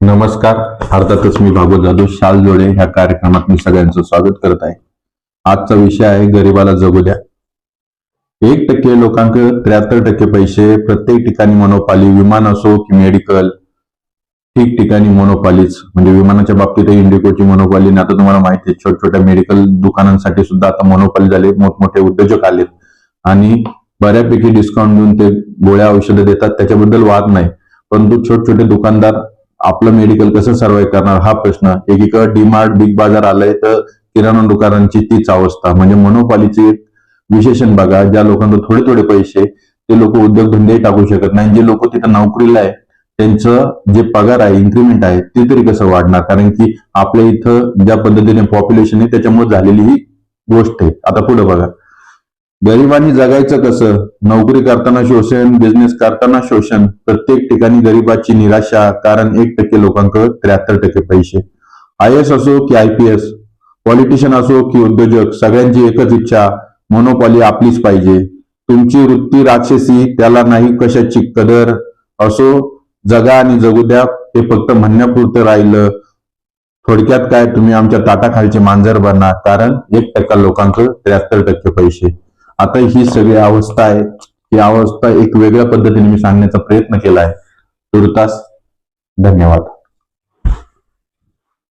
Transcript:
नमस्कार. अर्थातच मी भागवत जाधव शाल जोडे ह्या कार्यक्रमात मी सगळ्यांचं स्वागत करत आहे. आजचा विषय आहे गरिबाला जगू द्या. 1% लोकांक 73% पैसे प्रत्येक ठिकाणी मोनोपाली, विमान असो की मेडिकल, ठिकठिकाणी मोनोपालीच. म्हणजे विमानाच्या बाबतीत इंडिगोची मोनोपाली, आता तुम्हाला माहिती आहे छोट्या मेडिकल दुकानांसाठी सुद्धा आता मोनोपाली झाले, मोठमोठे उद्योजक आलेत आणि बऱ्यापैकी डिस्काउंट देऊन ते गोळ्या औषधं देतात, त्याच्याबद्दल वाद नाही. परंतु छोटे दुकानदार आपलं मेडिकल कसं सर्व्हाइव्ह करणार हा प्रश्न. एकीकडे डीमार्ट, बिग बाजार आलंय तर किराणा दुकानांची तीच अवस्था. म्हणजे मोनोपॉलीचे विशेषण बघा, ज्या लोकांना थोडे पैसे ते लोक उद्योगधंदे टाकू शकत नाही. जे लोक तिथं नोकरीला आहे त्यांचं जे पगार आहे, इन्क्रीमेंट आहे ते तरी कसं वाढणार, कारण की आपल्या इथं ज्या पद्धतीने पॉप्युलेशन आहे त्याच्यामुळे झालेली ही गोष्ट आहे. आता पुढे बघा, गरिबांनी जगायचं कसं? नोकरी करताना शोषण, बिझनेस करताना शोषण, प्रत्येक ठिकाणी गरिबाची निराशा. कारण 1% लोकांक 73% पैसे. IAS असो की IPS, पॉलिटिशियन असो की उद्योजक, सगळ्यांची एकच इच्छा, मोनोपॉली आपलीच पाहिजे. तुमची वृत्ती राक्षसी, त्याला नाही कशाची कदर. असो, जगा आणि जगू द्या हे फक्त म्हणण्यापुरतं राहिलं. थोडक्यात काय, तुम्ही आमच्या ताटाखालचे मांजर बना, कारण 1% लोकांक 73% पैसे. आता ही सगळी अवस्था आहे. ही अवस्था एक वेगळ्या पद्धतीने मी सांगण्याचा प्रयत्न केला आहे. तुर्तास धन्यवाद.